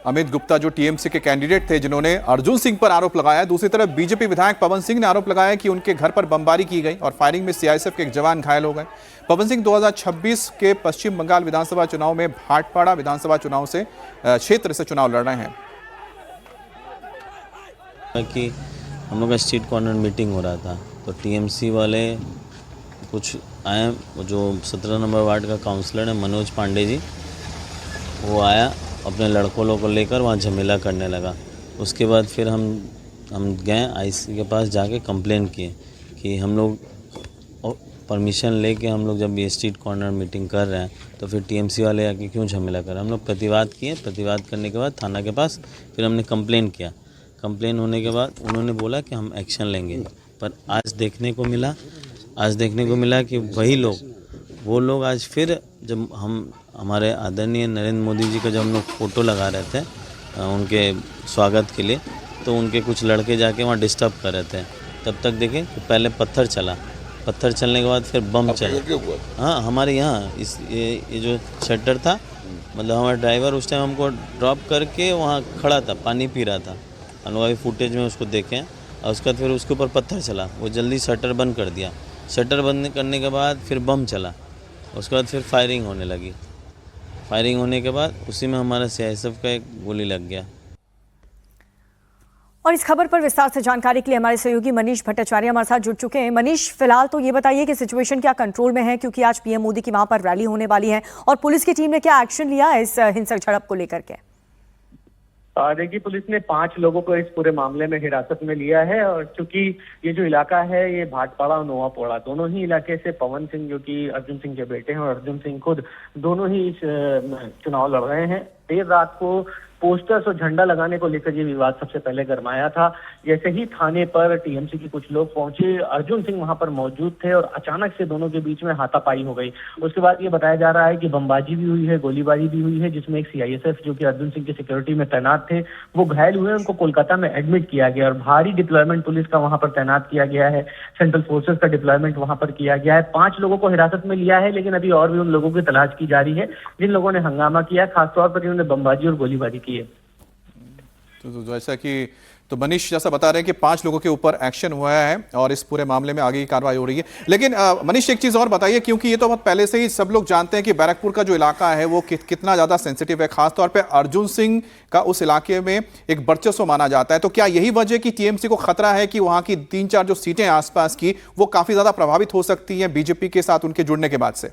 अमित गुप्ता जो टीएमसी के कैंडिडेट थे जिन्होंने अर्जुन सिंह पर आरोप लगाया है। दूसरी तरफ बीजेपी विधायक पवन सिंह ने आरोप लगाया कि उनके घर पर बमबारी की गई और फायरिंग में सीआईएसएफ के एक जवान घायल हो गए। पवन सिंह 2026 के पश्चिम बंगाल विधानसभा चुनाव में भाटपाड़ा विधानसभा चुनाव से क्षेत्र से चुनाव लड़ रहे हैं। कि हम लोग का स्ट्रीट कॉर्नर मीटिंग हो रहा था तो टीएमसी वाले कुछ आए, जो 17 नंबर वार्ड का काउंसलर है मनोज पांडे जी, वो आया अपने लड़कों को लेकर वहाँ झमेला करने लगा। उसके बाद फिर हम गए आईसी के पास, जाके कंप्लेन किए कि हम लोग परमिशन लेके हम लोग जब ये स्ट्रीट कॉर्नर मीटिंग कर रहे हैं तो फिर टीएमसी वाले आके क्यों झमेला कर रहे हैं। हम लोग प्रतिवाद किए, प्रतिवाद करने के बाद थाना के पास फिर हमने कंप्लेन किया। कंप्लेन होने के बाद उन्होंने बोला कि हम एक्शन लेंगे, पर आज देखने को मिला कि वही लोग, वो लोग आज फिर जब हमारे आदरणीय नरेंद्र मोदी जी का जब हम लोग फ़ोटो लगा रहे थे उनके स्वागत के लिए, तो उनके कुछ लड़के जाके वहाँ डिस्टर्ब कर रहे थे। तब तक देखें कि पहले पत्थर चला, पत्थर चलने के बाद फिर बम चला। हाँ, हमारे यहाँ ये जो शटर था, मतलब हमारा ड्राइवर उस टाइम हमको ड्रॉप करके वहाँ खड़ा था, पानी पी रहा था। हम लोग अभी फुटेज में उसको देखें। और उसके बाद फिर उसके ऊपर पत्थर चला, वो जल्दी शटर बंद कर दिया। शटर बंद करने के बाद फिर बम चला, उसके बाद फिर फायरिंग होने लगी। फायरिंग होने के बाद उसी में हमारा सीआईएसएफ का एक गोली लग गया। और इस खबर पर विस्तार से जानकारी के लिए हमारे सहयोगी मनीष भट्टाचार्य हमारे साथ जुड़ चुके हैं। मनीष, फिलहाल तो ये बताइए कि सिचुएशन क्या कंट्रोल में है, क्योंकि आज पीएम मोदी की वहां पर रैली होने वाली है, और पुलिस की टीम ने क्या एक्शन लिया है इस हिंसक झड़प को लेकर के? देखिए, पुलिस ने 5 लोगों को इस पूरे मामले में हिरासत में लिया है। और चूंकि ये जो इलाका है ये भाटपाड़ा और नोवापोड़ा दोनों ही इलाके से पवन सिंह, जो कि अर्जुन सिंह के बेटे हैं, और अर्जुन सिंह खुद दोनों ही इस चुनाव लड़ रहे हैं। देर रात को पोस्टर्स और झंडा लगाने को लेकर ये विवाद सबसे पहले गरमाया था। जैसे ही थाने पर टीएमसी के कुछ लोग पहुंचे, अर्जुन सिंह वहां पर मौजूद थे और अचानक से दोनों के बीच में हाथापाई हो गई। उसके बाद ये बताया जा रहा है कि बमबाजी भी हुई है, गोलीबारी भी हुई है, जिसमें एक सीआईएसएफ जो कि अर्जुन सिंह की सिक्योरिटी में तैनात थे वो घायल हुए। उनको कोलकाता में एडमिट किया गया और भारी डिप्लॉयमेंट पुलिस का वहां पर तैनात किया गया है। सेंट्रल फोर्सेस का डिप्लॉयमेंट वहां पर किया गया है। 5 लोगों को हिरासत में लिया है, लेकिन अभी और भी उन लोगों की तलाश की जा रही है जिन लोगों ने हंगामा किया, खासतौर पर जिन्होंने बमबाजी और गोलीबारी की है। तो जैसा कि मनीष जैसा बता रहे हैं कि 5 लोगों के ऊपर एक्शन हुआ है और इस पूरे मामले में आगे की कार्रवाई हो रही है। लेकिन मनीष, एक चीज और बताइए, क्योंकि ये तो बहुत पहले से ही सब लोग जानते हैं कि बैरकपुर का जो इलाका है वो कितना ज्यादा सेंसिटिव है, खासतौर पे अर्जुन सिंह का उस इलाके में एक वर्चस्व माना जाता है। तो क्या यही वजह कि टीएमसी को खतरा है कि वहां की 3-4 जो सीटें आसपास की वो काफी ज्यादा प्रभावित हो सकती हैं बीजेपी के साथ उनके जुड़ने के बाद से?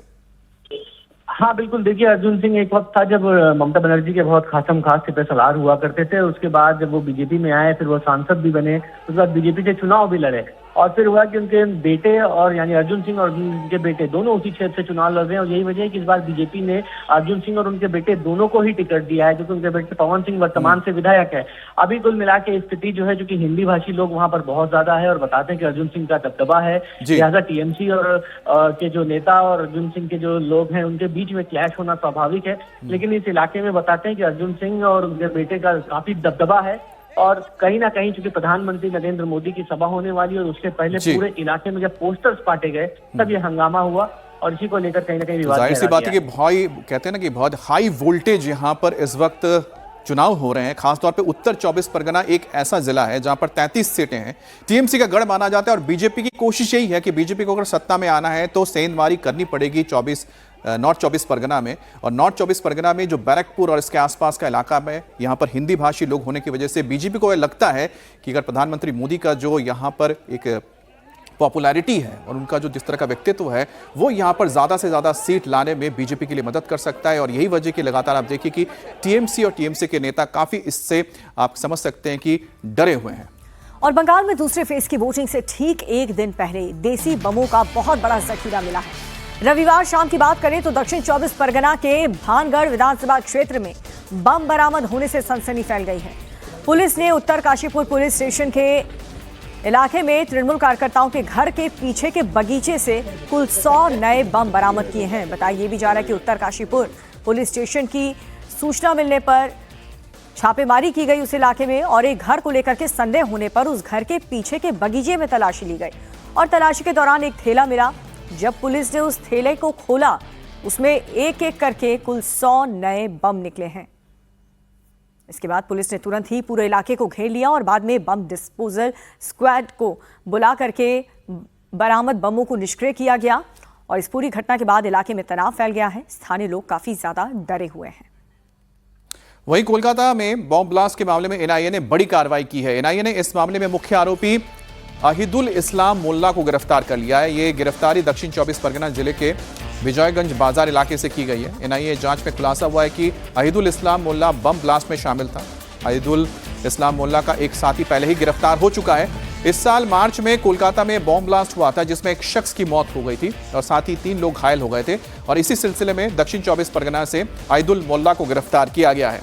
हाँ बिल्कुल, देखिए, अर्जुन सिंह एक वक्त था जब ममता बनर्जी के बहुत खासम खास सिपह सलार हुआ करते थे। उसके बाद जब वो बीजेपी में आए, फिर वो सांसद भी बने, उसके बाद बीजेपी से चुनाव भी लड़े, और फिर हुआ कि उनके बेटे और यानी अर्जुन सिंह और उनके बेटे दोनों उसी क्षेत्र से चुनाव लड़ रहे हैं। और यही वजह है कि इस बार बीजेपी ने अर्जुन सिंह और उनके बेटे दोनों को ही टिकट दिया है, क्योंकि उनके बेटे पवन सिंह वर्तमान से विधायक है। अभी कुल मिला के स्थिति जो है, जो कि हिंदी भाषी लोग वहां पर बहुत ज्यादा है और बताते हैं कि अर्जुन सिंह का दबदबा है, लिहाजा टीएमसी और के जो नेता और अर्जुन सिंह के जो लोग हैं उनके बीच में क्लैश होना स्वाभाविक है। लेकिन इस इलाके में बताते हैं कि अर्जुन सिंह और उनके बेटे का काफी दबदबा है, और कहीं ना कहीं चूंकि प्रधानमंत्री नरेंद्र मोदी की सभा होने वाली और उससे पहले पूरे इलाके में जब पोस्टर्स पाटे गए तब ये हंगामा हुआ, और इसी को लेकर कहीं ना कहीं विवाद। जाहिर सी बात है कि भाई कहते हैं ना कि बहुत हाई वोल्टेज यहाँ पर इस वक्त चुनाव हो रहे हैं। खासतौर पे उत्तर 24 परगना एक ऐसा जिला है जहां पर 33 सीटें हैं, टीएमसी का गढ़ माना जाता है। और बीजेपी की कोशिश यही है कि बीजेपी को अगर सत्ता में आना है तो सेंधमारी करनी पड़ेगी नॉर्थ 24 परगना में। और नॉर्थ 24 परगना में जो बैरकपुर और इसके आसपास का इलाका में यहाँ पर हिंदी भाषी लोग होने की वजह से बीजेपी को यह लगता है कि अगर प्रधानमंत्री मोदी का जो यहाँ पर एक पॉपुलैरिटी है और उनका जो जिस तरह का व्यक्तित्व है वो यहाँ पर ज़्यादा से ज़्यादा सीट लाने में बीजेपी के लिए मदद कर सकता है। और यही वजह कि लगातार आप देखिए कि टीएमसी और टीएमसी के नेता काफ़ी इससे आप समझ सकते हैं कि डरे हुए हैं। और बंगाल में दूसरे फेज की वोटिंग से ठीक एक दिन पहले देसी बमों का बहुत बड़ा जखीरा मिला है। रविवार शाम की बात करें तो दक्षिण 24 परगना के भानगढ़ विधानसभा क्षेत्र में बम बरामद होने से सनसनी फैल गई है। पुलिस ने उत्तर काशीपुर पुलिस स्टेशन के इलाके में तृणमूल कार्यकर्ताओं के घर के पीछे के बगीचे से कुल 100 नए बम बरामद किए हैं। बताया ये भी जा रहा है कि उत्तर काशीपुर पुलिस स्टेशन की सूचना मिलने पर छापेमारी की गई उस इलाके में, और एक घर को लेकर के संदेह होने पर उस घर के पीछे के बगीचे में तलाशी ली गई और तलाशी के दौरान एक थैला मिला। जब पुलिस ने उस थैले को खोला उसमें एक एक करके कुल 100 नए बम निकले हैं। इसके बाद पुलिस ने तुरंत ही पूरे इलाके को घेर लिया और बाद में बम डिस्पोजल स्क्वाड को बुला करके बरामद बमों को निष्क्रिय किया गया। और इस पूरी घटना के बाद इलाके में तनाव फैल गया है। स्थानीय लोग काफी ज्यादा डरे हुए हैं। वहीं कोलकाता में बॉम्ब ब्लास्ट के मामले में एनआईए ने बड़ी कार्रवाई की है। एनआईए ने इस मामले में मुख्य आरोपी अहिदुल इस्लाम मोल्ला को गिरफ्तार कर लिया है। ये गिरफ्तारी दक्षिण 24 परगना जिले के विजयगंज बाजार इलाके से की गई है। एनआईए जांच में खुलासा हुआ है कि अहिदुल इस्लाम मोल्ला बम ब्लास्ट में शामिल था। अहिदुल इस्लाम मोल्ला का एक साथी पहले ही गिरफ्तार हो चुका है। इस साल मार्च में कोलकाता में बॉम्ब ब्लास्ट हुआ था जिसमें एक शख्स की मौत हो गई थी और साथ ही 3 लोग घायल हो गए थे और इसी सिलसिले में दक्षिण 24 परगना से अहिदुल मोल्ला को गिरफ्तार किया गया है।